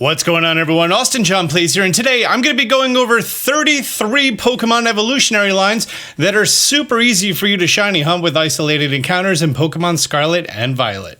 What's going on, everyone? Austin John Plays here, and today I'm going to be going over 33 Pokemon evolutionary lines that are super easy for you to shiny hunt with isolated encounters in Pokemon Scarlet and Violet.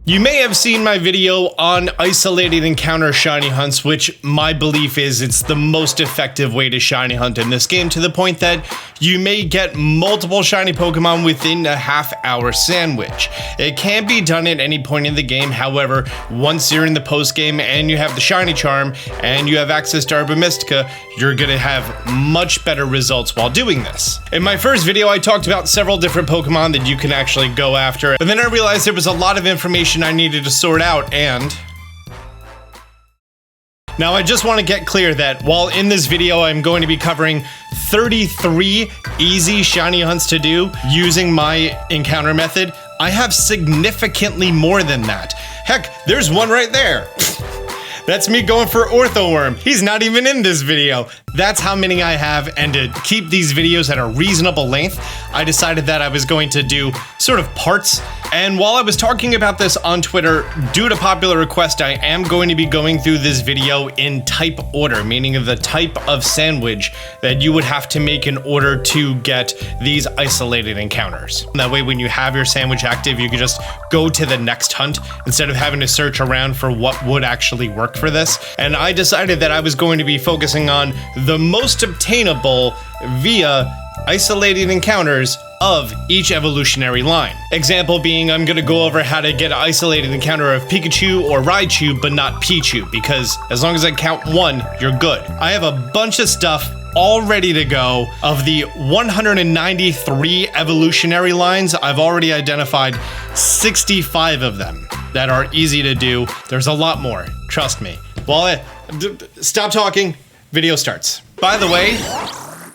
You may have seen my video on isolated encounter shiny hunts, which my belief is it's the most effective way to shiny hunt in this game, to the point that you may get multiple shiny Pokemon within a half-hour sandwich. It can be done at any point in the game, however, once you're in the post-game and you have the shiny charm and you have access to Herba Mystica, you're gonna have much better results while doing this. In my first video, I talked about several different Pokemon that you can actually go after, but then I realized there was a lot of information I needed to sort out, and now I just want to get clear that while in this video I'm going to be covering 33 easy shiny hunts to do using my encounter method, I have significantly more than that. Heck, there's one right there. That's me going for Orthworm. He's not even in this video. That's how many I have, and to keep these videos at a reasonable length, I decided that I was going to do sort of parts. And while I was talking about this on Twitter, due to popular request, I am going to be going through this video in type order, meaning the type of sandwich that you would have to make in order to get these isolated encounters. That way, when you have your sandwich active, you can just go to the next hunt instead of having to search around for what would actually work for this. And I decided that I was going to be focusing on the most obtainable via isolated encounters of each evolutionary line. Example being, I'm gonna go over how to get an isolated encounter of Pikachu or Raichu, but not Pichu, because as long as I count one, you're good. I have a bunch of stuff all ready to go. Of the 193 evolutionary lines, I've already identified 65 of them that are easy to do. There's a lot more, trust me. Well, stop talking, video starts. By the way,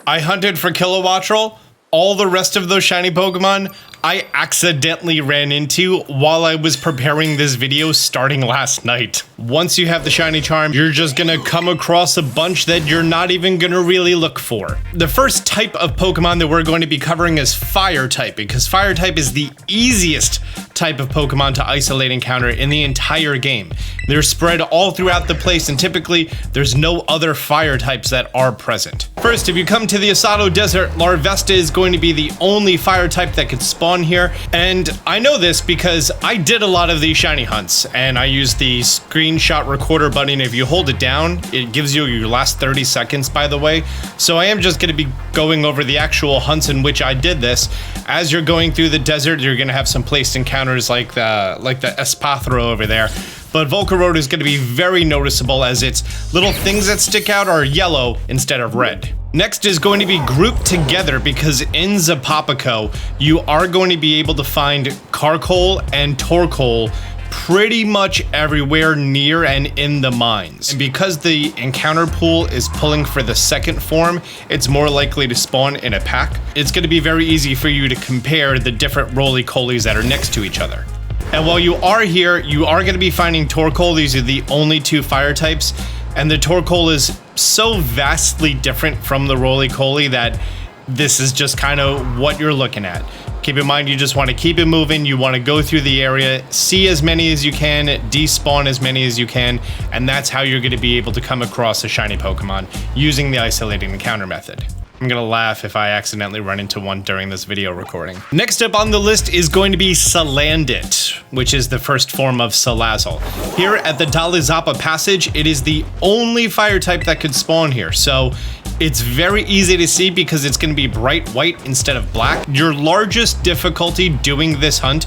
I hunted for Kilowattrel. All the rest of those shiny Pokemon I accidentally ran into while I was preparing this video starting last night. Once you have the shiny charm, you're just gonna come across a bunch that you're not even gonna really look for. The first type of Pokemon that we're going to be covering is Fire type, because Fire type is the easiest type of Pokemon to isolate encounter in the entire game. They're spread all throughout the place, and typically there's no other fire types that are present. First, if you come to the Asado Desert, Larvesta is going to be the only fire type that could spawn here, and I know this because I did a lot of these shiny hunts, and I used the screenshot recorder button. If you hold it down, it gives you your last 30 seconds, by the way. So I am just going to be going over the actual hunts in which I did this. As you're going through the desert, you're going to have some placed encounters like the Espathro over there. But Volcarona is going to be very noticeable, as its little things that stick out are yellow instead of red. Next is going to be grouped together, because in Zapopico, you are going to be able to find Carkol and Torkoal pretty much everywhere near and in the mines. And because the encounter pool is pulling for the second form, it's more likely to spawn in a pack. It's going to be very easy for you to compare the different Rolycolys that are next to each other. And while you are here, you are going to be finding Torkoal. These are the only two fire types, and the Torkoal is so vastly different from the Rolycoly that this is just kind of what you're looking at. Keep in mind, you just want to keep it moving. You want to go through the area, see as many as you can, despawn as many as you can, and that's how you're going to be able to come across a shiny Pokemon using the isolating encounter method. I'm gonna laugh if I accidentally run into one during this video recording. Next up on the list is going to be Salandit, which is the first form of Salazzle. Here at the Dalizapa Passage, it is the only fire type that could spawn here, so it's very easy to see because it's gonna be bright white instead of black. Your largest difficulty doing this hunt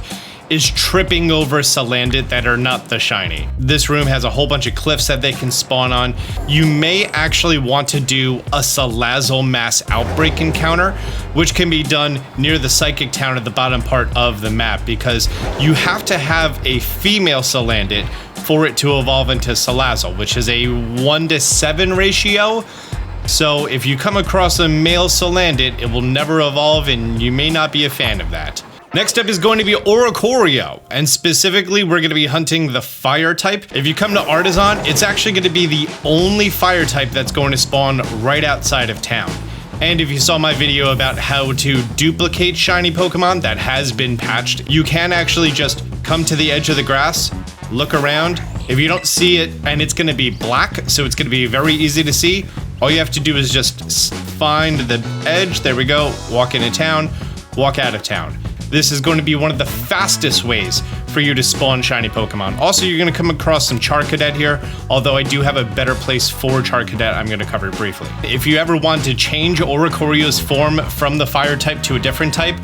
is tripping over Salandit that are not the shiny. This room has a whole bunch of cliffs that they can spawn on. You may actually want to do a Salazzle mass outbreak encounter, which can be done near the Psychic Town at the bottom part of the map, because you have to have a female Salandit for it to evolve into Salazzle, which is a 1-to-7 ratio. So if you come across a male Salandit, it will never evolve, and you may not be a fan of that. Next up is going to be Oricorio, and specifically we're going to be hunting the fire type. If you come to Artisan, it's actually going to be the only fire type that's going to spawn right outside of town. And if you saw my video about how to duplicate shiny Pokemon, that has been patched. You can actually just come to the edge of the grass, look around. If you don't see it, and it's gonna be black, so it's gonna be very easy to see, all you have to do is just find the edge, there we go, walk into town, walk out of town. This is going to be one of the fastest ways for you to spawn shiny Pokemon. Also, you're going to come across some Charcadet here, although I do have a better place for Charcadet I'm going to cover briefly. If you ever want to change Oricorio's form from the fire type to a different type,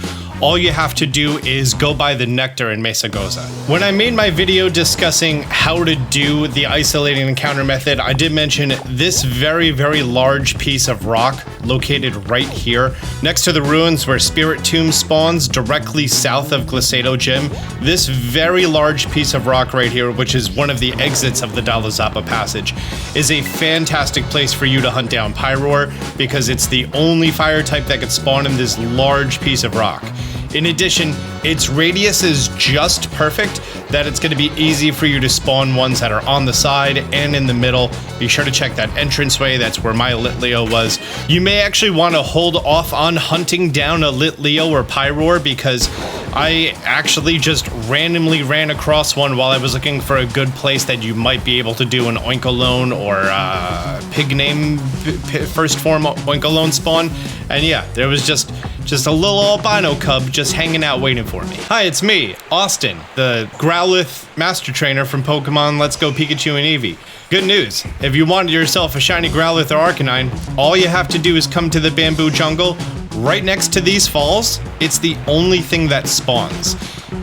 all you have to do is go by the Nectar in Mesagoza. When I made my video discussing how to do the isolating encounter method, I did mention this very, very large piece of rock located right here next to the ruins where Spirit Tomb spawns directly south of Glisado Gym. This very large piece of rock right here, which is one of the exits of the Dalazapa passage, is a fantastic place for you to hunt down Pyroar because it's the only fire type that could spawn in this large piece of rock. In addition, its radius is just perfect that it's going to be easy for you to spawn ones that are on the side and in the middle. Be sure to check that entranceway, that's where my Litleo was. You may actually want to hold off on hunting down a Litleo or Pyroar because I actually just randomly ran across one while I was looking for a good place that you might be able to do an Oinkologne or pig name first form Oinkologne spawn. And yeah, there was just a little albino cub just hanging out waiting for me. Hi, it's me, Austin, the Growlithe Master Trainer from Pokemon Let's Go Pikachu and Eevee. Good news, if you wanted yourself a shiny Growlithe or Arcanine, all you have to do is come to the bamboo jungle right next to these falls. It's the only thing that spawns.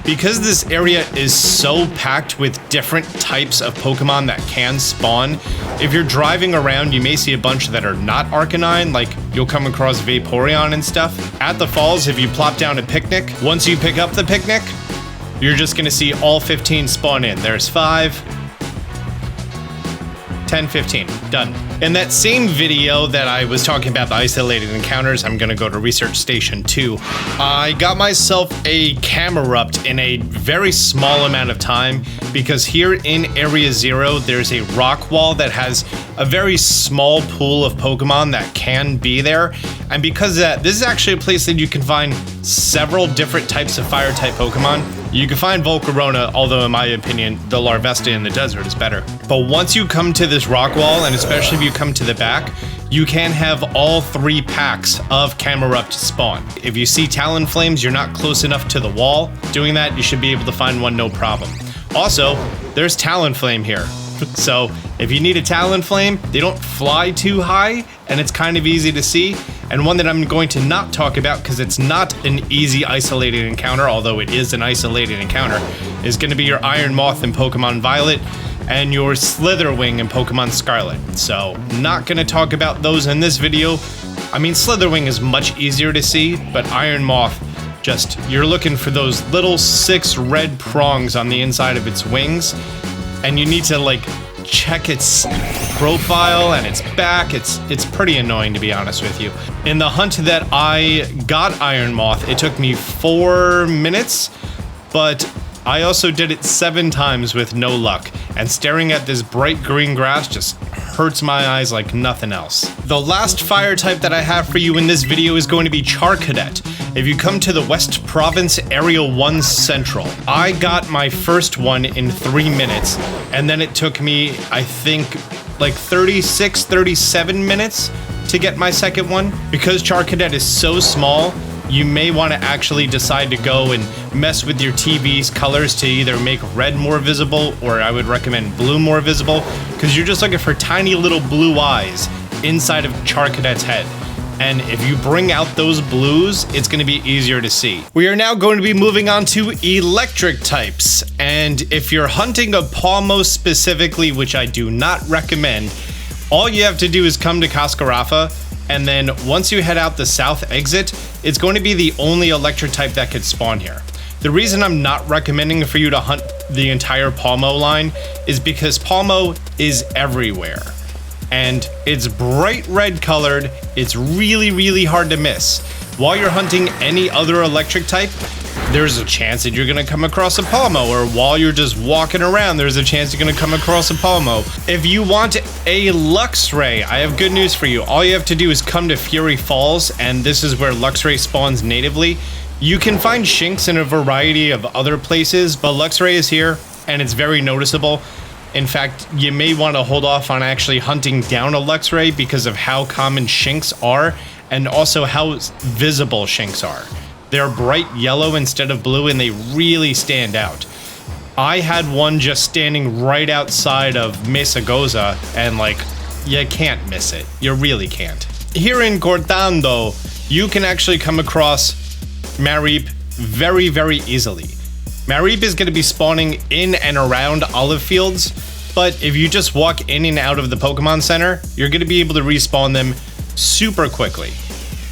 Because this area is so packed with different types of Pokemon that can spawn, if you're driving around, you may see a bunch that are not Arcanine, like you'll come across Vaporeon and stuff. At the falls, if you plop down a picnic, once you pick up the picnic, you're just gonna see all 15 spawn in. There's 5, 10, 15, done. In that same video that I was talking about the isolated encounters, I'm gonna go to Research Station 2. I got myself a Camerupt in a very small amount of time because here in Area 0, there's a rock wall that has a very small pool of Pokemon that can be there. And because of that, this is actually a place that you can find several different types of fire type Pokemon. You can find Volcarona, although in my opinion, the Larvesta in the desert is better. But once you come to this rock wall, and especially if you come to the back, you can have all 3 packs of Camerupt spawn. If you see Talonflames, you're not close enough to the wall. Doing that, you should be able to find one no problem. Also, there's Talonflame here. So if you need a Talonflame, they don't fly too high, and it's kind of easy to see. And one that I'm going to not talk about because it's not an easy isolated encounter, although it is an isolated encounter, is going to be your Iron Moth in Pokemon Violet and your Slitherwing in Pokemon Scarlet. So not going to talk about those in this video. I mean, Slitherwing is much easier to see, but Iron Moth, just, you're looking for those little 6 red prongs on the inside of its wings, and you need to like check its profile and its back. It's pretty annoying, to be honest with you. In the hunt that I got Iron Moth, it took me 4 minutes, but I also did it 7 times with no luck, and staring at this bright green grass just hurts my eyes like nothing else. The last fire type that I have for you in this video is going to be Charcadet. If you come to the West Province Area 1 Central, I got my first one in 3 minutes, and then it took me, I think, like 36, 37 minutes to get my second one. Because Charcadet is so small, you may want to actually decide to go and mess with your TV's colors to either make red more visible, or I would recommend blue more visible, because you're just looking for tiny little blue eyes inside of Charcadet's head. And if you bring out those blues, it's going to be easier to see. We are now going to be moving on to electric types. And if you're hunting a Pawmo specifically, which I do not recommend, all you have to do is come to Cascarafa, and then once you head out the south exit, it's going to be the only electric type that could spawn here. The reason I'm not recommending for you to hunt the entire Pawmo line is because Pawmo is everywhere. And it's bright red colored, it's really, really hard to miss. While you're hunting any other electric type, there's a chance that you're gonna come across a Pawmo, or while you're just walking around, there's a chance you're gonna come across a Pawmo. If you want a Luxray, I have good news for you. All you have to do is come to Fury Falls, and this is where Luxray spawns natively. You can find Shinx in a variety of other places, but Luxray is here, and it's very noticeable. In fact, you may want to hold off on actually hunting down a Luxray because of how common Shinx are, and also how visible Shinx are. They're bright yellow instead of blue, and they really stand out. I had one just standing right outside of Mesa Goza, and like, you can't miss it. You really can't. Here in Cortando, you can actually come across Mareep very, very easily. Mareep is going to be spawning in and around olive fields, but if you just walk in and out of the Pokemon Center, you're going to be able to respawn them super quickly.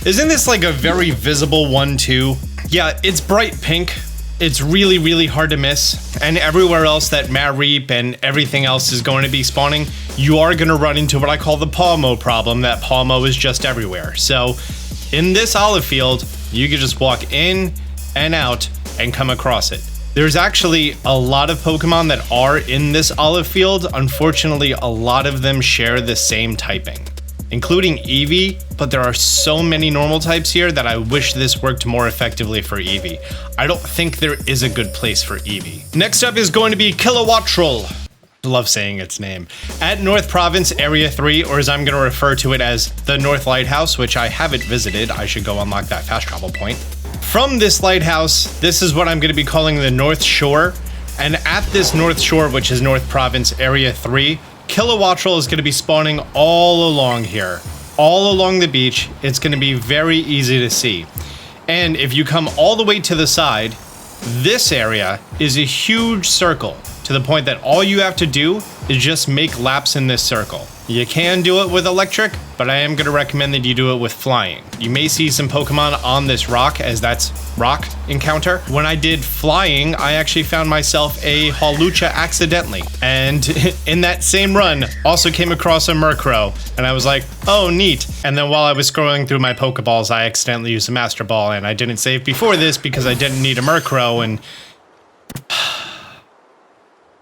Isn't this like a very visible one too? Yeah, it's bright pink. It's really, really hard to miss. And everywhere else that Mareep and everything else is going to be spawning, you are going to run into what I call the Pawmo problem, that Pawmo is just everywhere. So in this olive field, you can just walk in and out and come across it. There's actually a lot of Pokemon that are in this olive field. Unfortunately, a lot of them share the same typing, including Eevee, but there are so many normal types here that I wish this worked more effectively for Eevee. I don't think there is a good place for Eevee. Next up is going to be Kilowattrel. I love saying its name. At North Province Area 3, or as I'm going to refer to it as the North Lighthouse, which I haven't visited. I should go unlock that fast travel point. From this lighthouse, this is what I'm going to be calling the North Shore. And at this North Shore, which is North Province Area 3, Kilowattrel is going to be spawning all along here, all along the beach. It's going to be very easy to see. And if you come all the way to the side, this area is a huge circle, to the point that all you have to do is just make laps in this circle. You can do it with electric, but I am going to recommend that you do it with flying. You may see some Pokemon on this rock, as that's rock encounter. When I did flying, I actually found myself a Hawlucha accidentally. And in that same run, also came across a Murkrow, and I was like, oh, neat. And then while I was scrolling through my Pokeballs, I accidentally used a Master Ball, and I didn't save before this because I didn't need a Murkrow, and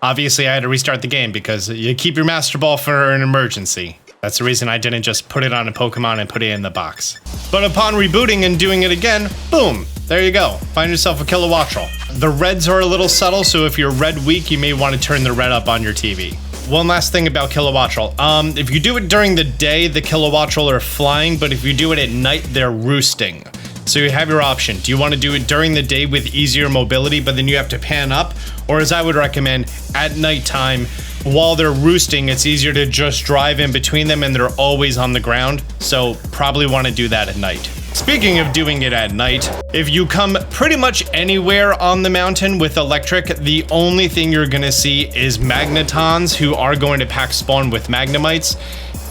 obviously, I had to restart the game because you keep your Master Ball for an emergency. That's the reason I didn't just put it on a Pokemon and put it in the box. But upon rebooting and doing it again, boom, there you go. Find yourself a Kilowattrel. The reds are a little subtle, so if you're red weak, you may want to turn the red up on your TV. One last thing about Kilowattrel. If you do it during the day, the Kilowattrel are flying, but if you do it at night, they're roosting. So you have your option. Do you want to do it during the day with easier mobility, but then you have to pan up? Or as I would recommend, at nighttime, while they're roosting, it's easier to just drive in between them and they're always on the ground. So probably want to do that at night. Speaking of doing it at night, if you come pretty much anywhere on the mountain with electric, the only thing you're going to see is Magnetons, who are going to pack spawn with Magnemites.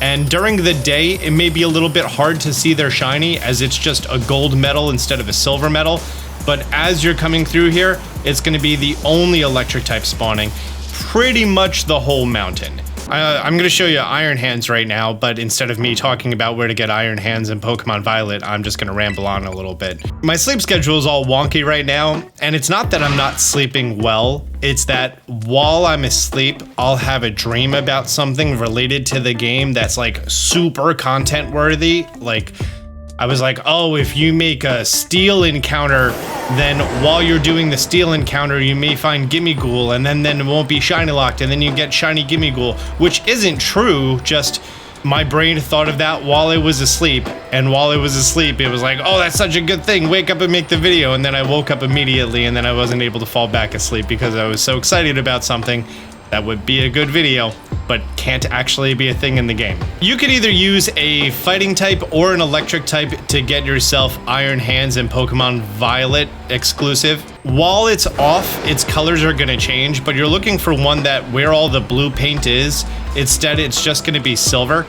And during the day, it may be a little bit hard to see their shiny, as it's just a gold medal instead of a silver medal. But as you're coming through here, it's going to be the only electric type spawning pretty much the whole mountain. I'm going to show you Iron Hands right now, but instead of me talking about where to get Iron Hands in Pokemon Violet, I'm just going to ramble on a little bit. My sleep schedule is all wonky right now, and it's not that I'm not sleeping well, it's that while I'm asleep, I'll have a dream about something related to the game that's like super content worthy. Like, I was like, oh, if you make a steel encounter, then while you're doing the steel encounter, you may find Gimmighoul, and then it won't be shiny locked, and then you get shiny Gimmighoul, which isn't true, just my brain thought of that while I was asleep, and while I was asleep, it was like, oh, that's such a good thing, wake up and make the video, and then I woke up immediately, and then I wasn't able to fall back asleep because I was so excited about something that would be a good video, but can't actually be a thing in the game. You could either use a fighting type or an electric type to get yourself Iron Hands in Pokemon Violet exclusive. While it's off, its colors are gonna change, but you're looking for one that where all the blue paint is, instead it's just gonna be silver.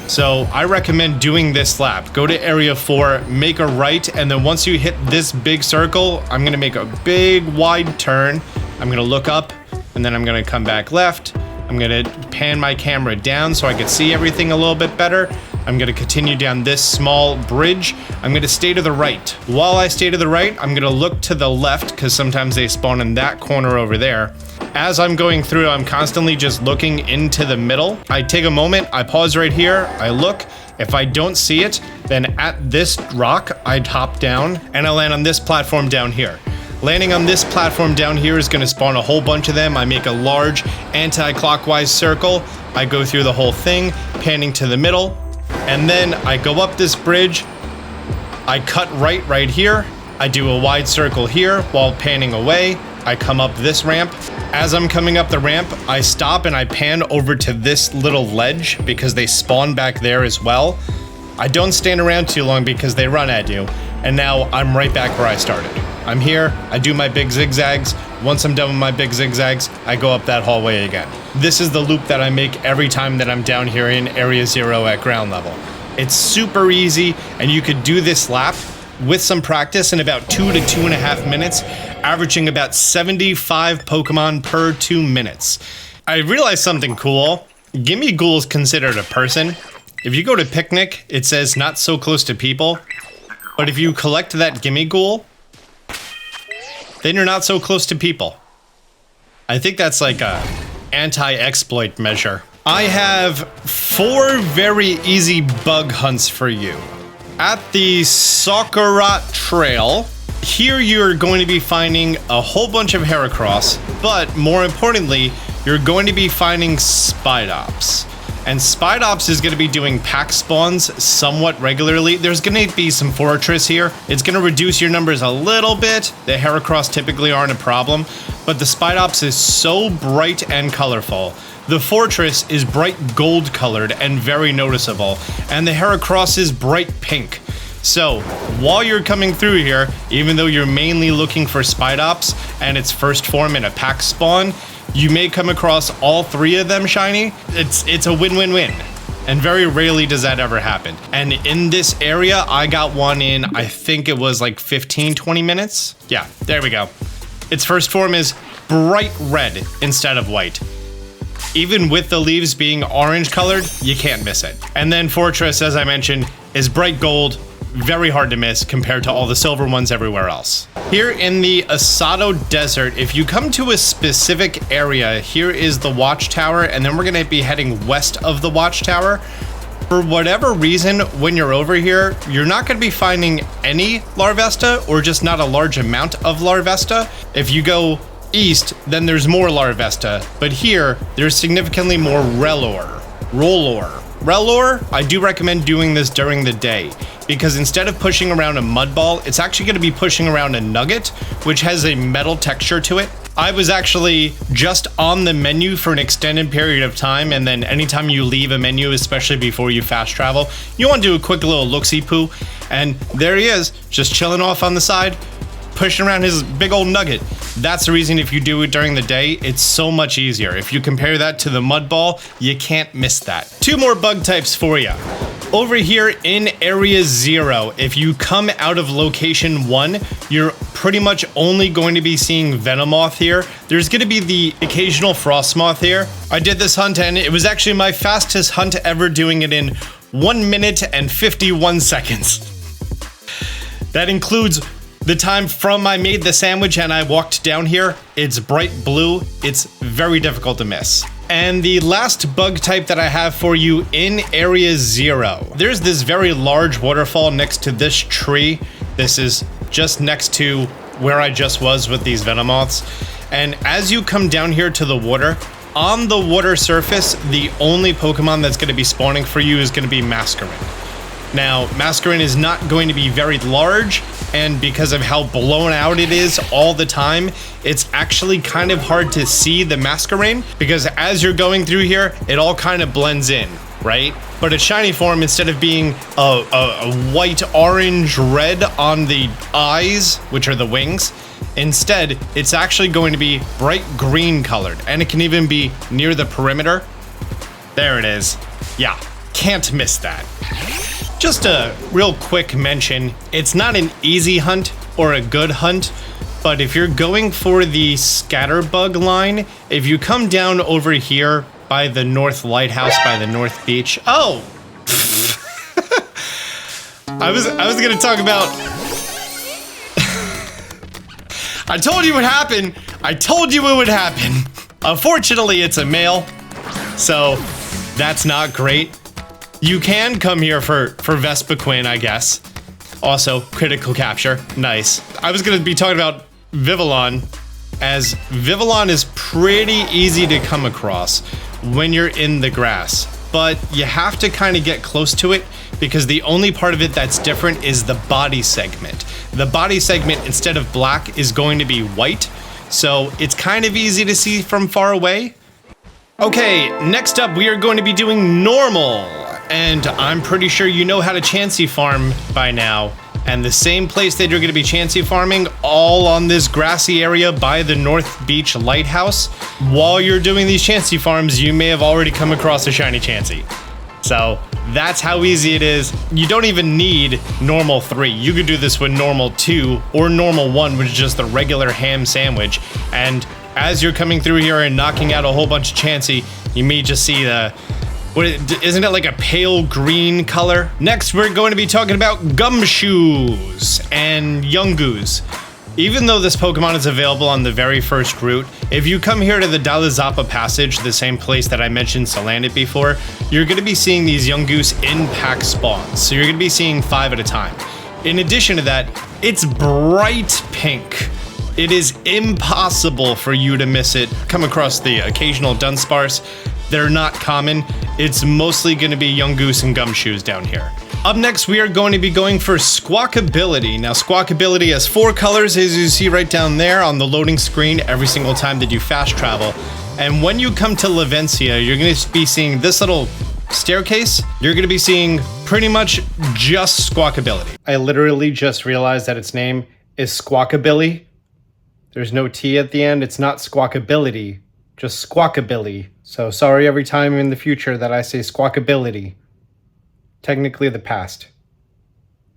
So I recommend doing this lap. Go to area 4, make a right, and then once you hit this big circle, I'm gonna make a big wide turn. I'm gonna look up, and then I'm gonna come back left, I'm gonna pan my camera down so I can see everything a little bit better. I'm gonna continue down this small bridge. I'm gonna stay to the right. While I stay to the right, I'm gonna look to the left because sometimes they spawn in that corner over there. As I'm going through, I'm constantly just looking into the middle. I take a moment, I pause right here, I look. If I don't see it, then at this rock, I'd hop down and I land on this platform down here. Landing on this platform down here is gonna spawn a whole bunch of them. I make a large anti-clockwise circle. I go through the whole thing, panning to the middle, and then I go up this bridge. I cut right here. I do a wide circle here while panning away. I come up this ramp. As I'm coming up the ramp, I stop and I pan over to this little ledge because they spawn back there as well. I don't stand around too long because they run at you. And now I'm right back where I started. I'm here, I do my big zigzags. Once I'm done with my big zigzags, I go up that hallway again. This is the loop that I make every time that I'm down here in Area 0 at ground level. It's super easy, and you could do this lap with some practice in about 2 to 2.5 minutes, averaging about 75 Pokemon per 2 minutes. I realized something cool. Gimmighoul is considered a person. If you go to Picnic, it says not so close to people. But if you collect that Gimmighoul, then you're not so close to people. I think that's like a anti-exploit measure. I have 4 very easy bug hunts for you. At the Scarlet Trail, here you're going to be finding a whole bunch of Heracross, but more importantly, you're going to be finding Spidops. And Spidops is going to be doing pack spawns somewhat regularly. There's going to be some Fortress here. It's going to reduce your numbers a little bit. The Heracross typically aren't a problem, but the Spidops is so bright and colorful. The Fortress is bright gold colored and very noticeable, and the Heracross is bright pink. So, while you're coming through here, even though you're mainly looking for Spidops and its first form in a pack spawn, you may come across all 3 of them shiny. It's a win-win-win. And very rarely does that ever happen. And in this area, I got one in, I think it was like 15, 20 minutes. Yeah, there we go. Its first form is bright red instead of white. Even with the leaves being orange colored, you can't miss it. And then Fortress, as I mentioned, is bright gold, very hard to miss compared to all the silver ones everywhere else. Here in the Asado Desert, if you come to a specific area, here is the Watchtower, and then we're gonna be heading west of the Watchtower. For whatever reason, when you're over here, you're not gonna be finding any Larvesta, or just not a large amount of Larvesta. If you go east, then there's more Larvesta, but here, there's significantly more Rellor. Rellor, I do recommend doing this during the day, because instead of pushing around a mud ball, it's actually going to be pushing around a nugget, which has a metal texture to it. I was actually just on the menu for an extended period of time, and then anytime you leave a menu, especially before you fast travel, you want to do a quick little look-see-poo, and there he is, just chilling off on the side, pushing around his big old nugget. That's the reason if you do it during the day, it's so much easier. If you compare that to the mud ball, you can't miss that. 2 more bug types for you. Over here in Area 0, if you come out of Location 1, you're pretty much only going to be seeing Venomoth here. There's going to be the occasional Frostmoth here. I did this hunt and it was actually my fastest hunt ever, doing it in 1 minute and 51 seconds. That includes the time from I made the sandwich and I walked down here. It's bright blue. It's very difficult to miss. And the last bug type that I have for you in Area 0. There's this very large waterfall next to this tree. This is just next to where I just was with these Venomoths. And as you come down here to the water, on the water surface, the only Pokemon that's going to be spawning for you is going to be Masquerain. Now, Masquerain is not going to be very large, and because of how blown out it is all the time, it's actually kind of hard to see the Masquerain, because as you're going through here, it all kind of blends in, right? But its shiny form, instead of being a white, orange, red on the eyes, which are the wings, instead, it's actually going to be bright green colored, and it can even be near the perimeter. There it is. Yeah, can't miss that. Just a real quick mention, it's not an easy hunt or a good hunt, but if you're going for the Scatterbug line, if you come down over here by the North Lighthouse, by the North Beach. Oh! I was gonna talk about... I told you what happened. I told you it would happen. Unfortunately, it's a male, so that's not great. You can come here for Vespiquen, I guess. Also, critical capture, nice. I was gonna be talking about Vivillon, as Vivillon is pretty easy to come across when you're in the grass, but you have to kind of get close to it because the only part of it that's different is the body segment. The body segment, instead of black, is going to be white, so it's kind of easy to see from far away. Okay, next up we are going to be doing normal, and I'm pretty sure you know how to Chansey farm by now. And the same place that you're going to be Chansey farming, all on this grassy area by the North Beach Lighthouse. While you're doing these Chansey farms, you may have already come across a shiny Chansey. So that's how easy it is. You don't even need normal 3. You could do this with normal 2 or normal 1, which is just the regular ham sandwich. And as you're coming through here and knocking out a whole bunch of Chansey, you may just see the... isn't it like a pale green color? Next, we're going to be talking about Gumshoos and Yungoos. Even though this Pokemon is available on the very first route, if you come here to the Dalizapa Passage, the same place that I mentioned Salandit before, you're going to be seeing these Yungoos in pack spawns. So you're going to be seeing 5 at a time. In addition to that, it's bright pink. It is impossible for you to miss it. Come across the occasional Dunsparce. They're not common. It's mostly going to be Yungoos and Gumshoos down here. Up next, we are going to be going for Squawkability. Now, Squawkability has 4 colors, as you see right down there on the loading screen every single time that you fast travel. And when you come to Lavencia, you're going to be seeing this little staircase. You're going to be seeing pretty much just Squawkability. I literally just realized that its name is Squawkabilly. There's no T at the end. It's not Squawkability, just Squawkabilly. So sorry every time in the future that I say Squawkability. Technically the past.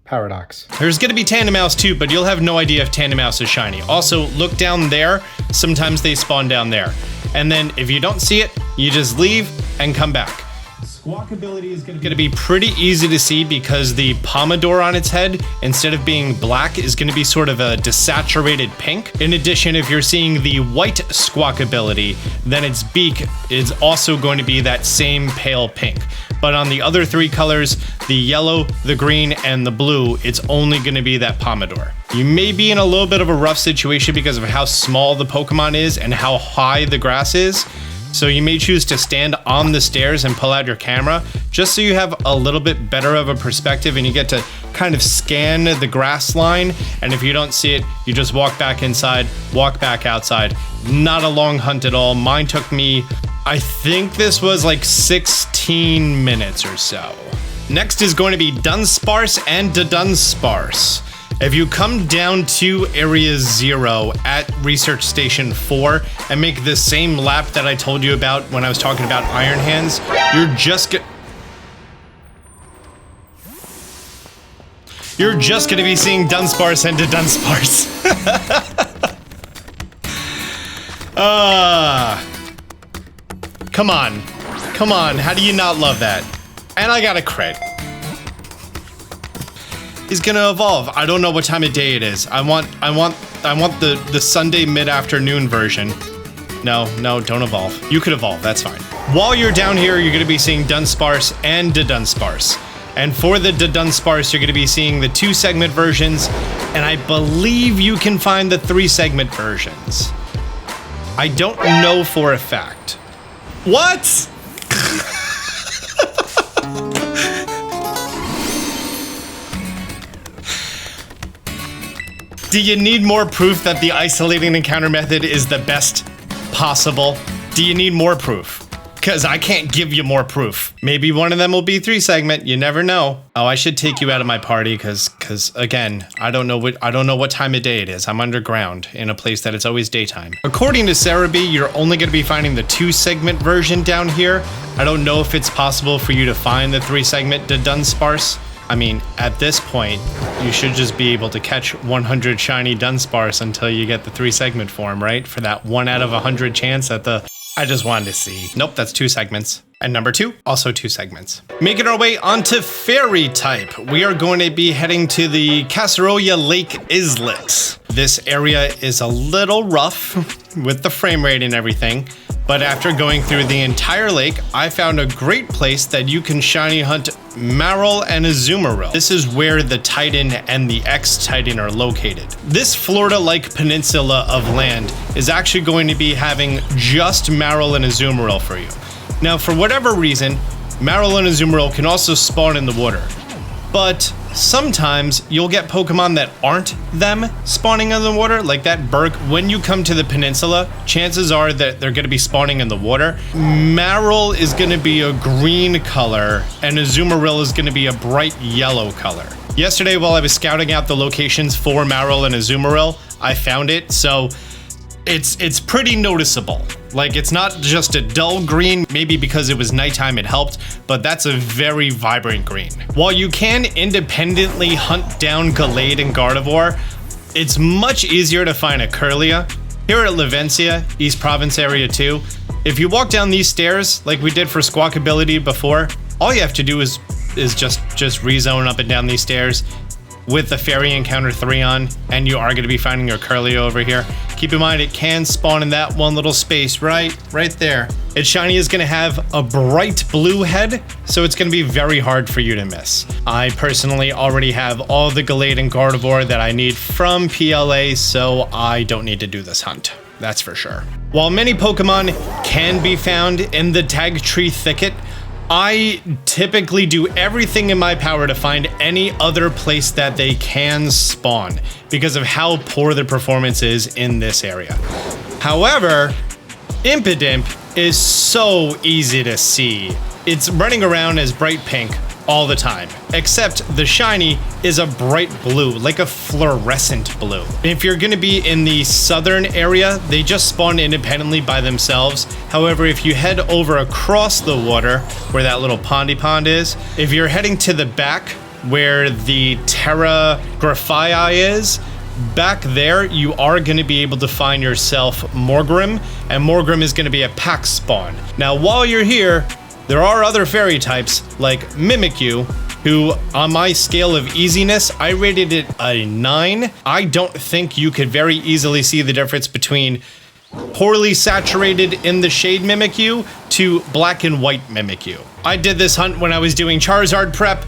Paradox. There's gonna be Tandemaus too, but you'll have no idea if Tandemaus is shiny. Also, look down there. Sometimes they spawn down there. And then if you don't see it, you just leave and come back. Squawkability is going to be pretty easy to see because the Pomodore on its head, instead of being black, is going to be sort of a desaturated pink. In addition, if you're seeing the white Squawkability, then its beak is also going to be that same pale pink. But on the other 3 colors, the yellow, the green, and the blue, it's only going to be that Pomodore. You may be in a little bit of a rough situation because of how small the Pokemon is and how high the grass is. So you may choose to stand on the stairs and pull out your camera just so you have a little bit better of a perspective and you get to kind of scan the grass line. And if you don't see it, you just walk back inside, walk back outside. Not a long hunt at all. Mine took me, I think this was like 16 minutes or so. Next is going to be Dunsparce and Da Dudunsparce. If you come down to Area 0 at Research Station 4 and make the same lap that I told you about when I was talking about Iron Hands, you're just gonna be seeing Dunsparce and Da Dudunsparce. Come on, how do you not love that? And I got a crit. Is gonna evolve. I don't know what time of day it is. I want the Sunday mid-afternoon version. No, don't evolve. You could evolve, that's fine. While you're down here, you're gonna be seeing Dunsparce and Da Dudunsparce. And for the Da Dudunsparce, you're gonna be seeing the 2-segment versions, and I believe you can find the 3-segment versions. I don't know for a fact. What? Do you need more proof that the isolating encounter method is the best possible? Do you need more proof? Because I can't give you more proof. Maybe one of them will be 3-segment. You never know. Oh, I should take you out of my party because again, I don't know what time of day it is. I'm underground in a place that it's always daytime. According to Cerebi, you're only going to be finding the 2-segment version down here. I don't know if it's possible for you to find the 3-segment Da Dudunsparce. I mean, at this point, you should just be able to catch 100 shiny Dunsparce until you get the 3-segment form, right? For that 1 out of 100 chance that the I just wanted to see. Nope, that's 2 segments. And number 2, also 2 segments. Making our way onto fairy type, we are going to be heading to the Casseroya Lake Islet. This area is a little rough with the frame rate and everything, but after going through the entire lake, I found a great place that you can shiny hunt Marill and Azumarill. This is where the Titan and the X-Titan are located. This Florida-like peninsula of land is actually going to be having just Marill and Azumarill for you. Now, for whatever reason, Marill and Azumarill can also spawn in the water, but sometimes you'll get Pokemon that aren't them spawning in the water, like that Burk. When you come to the peninsula, chances are that they're going to be spawning in the water. Marill is going to be a green color, and Azumarill is going to be a bright yellow color. Yesterday, while I was scouting out the locations for Marill and Azumarill, I found it, so it's pretty noticeable. Like, it's not just a dull green, maybe because it was nighttime it helped, but that's a very vibrant green. While you can independently hunt down Gallade and Gardevoir, it's much easier to find a Kirlia. Here at Levencia, East Province Area 2, if you walk down these stairs like we did for Squawkability before, all you have to do is just rezone up and down these stairs with the Fairy Encounter 3 on, and you are going to be finding your Kirlia over here. Keep in mind, it can spawn in that one little space right there. Its shiny is going to have a bright blue head, so it's going to be very hard for you to miss. I personally already have all the Gallade and Gardevoir that I need from PLA, so I don't need to do this hunt. That's for sure. While many Pokemon can be found in the Tag Tree Thicket, I typically do everything in my power to find any other place that they can spawn because of how poor the performance is in this area. However, Impidimp is so easy to see. It's running around as bright pink all the time, except the shiny is a bright blue, like a fluorescent blue. If you're gonna be in the southern area, they just spawn independently by themselves. However, if you head over across the water, where that little pondy pond is, if you're heading to the back where the Terra Graphii is, back there, you are going to be able to find yourself Morgrem, and Morgrem is going to be a pack spawn. Now, while you're here, there are other fairy types like Mimikyu, who on my scale of easiness, I rated it a 9. I don't think you could very easily see the difference between poorly saturated in the shade Mimikyu to black and white Mimikyu. I did this hunt when I was doing Charizard prep.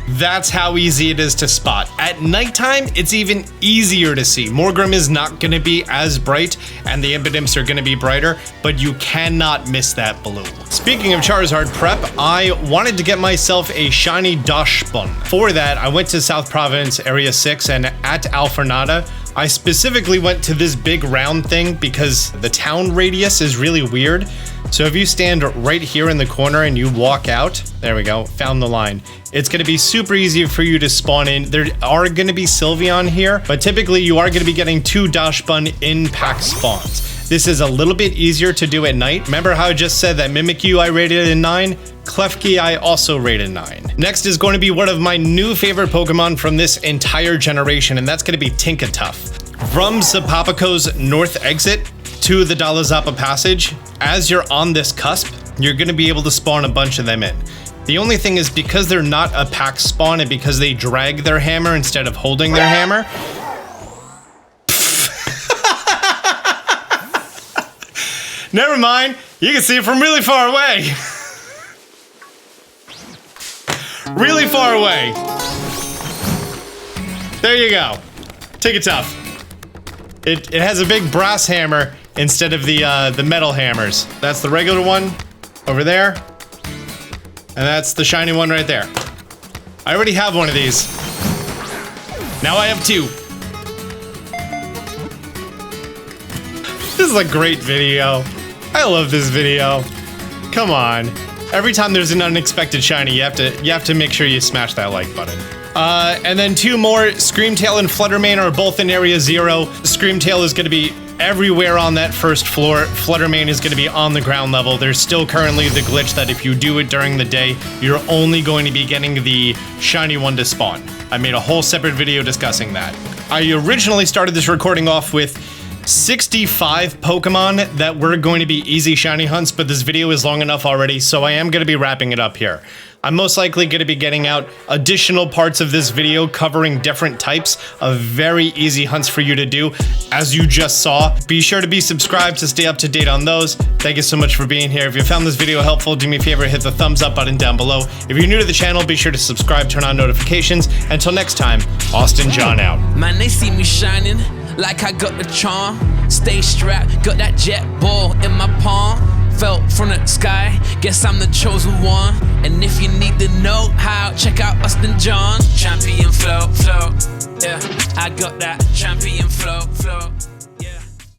That's how easy it is to spot. At nighttime, it's even easier to see. Morgrem is not going to be as bright, and the Impidimps are going to be brighter, but you cannot miss that blue. Speaking of Charizard prep, I wanted to get myself a shiny Dachsbun. For that, I went to South Province Area 6, and at Alfornada, I specifically went to this big round thing because the town radius is really weird. So if you stand right here in the corner and you walk out, there we go, found the line. It's going to be super easy for you to spawn in. There are going to be Sylveon here, but typically you are going to be getting 2 Dachsbun in pack spawns. This is a little bit easier to do at night. Remember how I just said that Mimikyu I rated a 9? Klefki I also rated 9. Next is going to be one of my new favorite Pokemon from this entire generation, and that's going to be Tinkatuff. From Zapapaco's north exit to the Dalazapa Passage, as you're on this cusp, you're going to be able to spawn a bunch of them in. The only thing is, because they're not a pack spawn and because they drag their hammer instead of holding their hammer, never mind, you can see it from really far away. Really far away. There you go. Tinkatuff. It has a big brass hammer instead of the metal hammers. That's the regular one over there. And that's the shiny one right there. I already have one of these. Now I have 2. This is a great video. I love this video. Come on. Every time there's an unexpected shiny, you have to make sure you smash that like button. And then 2 more, Screamtail and Fluttermane are both in Area 0. Screamtail is going to be everywhere on that first floor. Fluttermane is going to be on the ground level. There's still currently the glitch that if you do it during the day, you're only going to be getting the shiny one to spawn. I made a whole separate video discussing that. I originally started this recording off with 65 Pokemon that were going to be easy shiny hunts, but this video is long enough already, so I am going to be wrapping it up here. I'm most likely going to be getting out additional parts of this video covering different types of very easy hunts for you to do, as you just saw. Be sure to be subscribed to stay up to date on those. Thank you so much for being here. If you found this video helpful, do me a favor, hit the thumbs up button down below. If you're new to the channel, be sure to subscribe, turn on notifications. Until next time, Austin John out. Man, they see me shining like I got the charm. Stay strapped, got that jet ball in my palm. Felt from the sky, guess I'm the chosen one. And if you need to know how, check out Austin John. Champion flow, yeah, I got that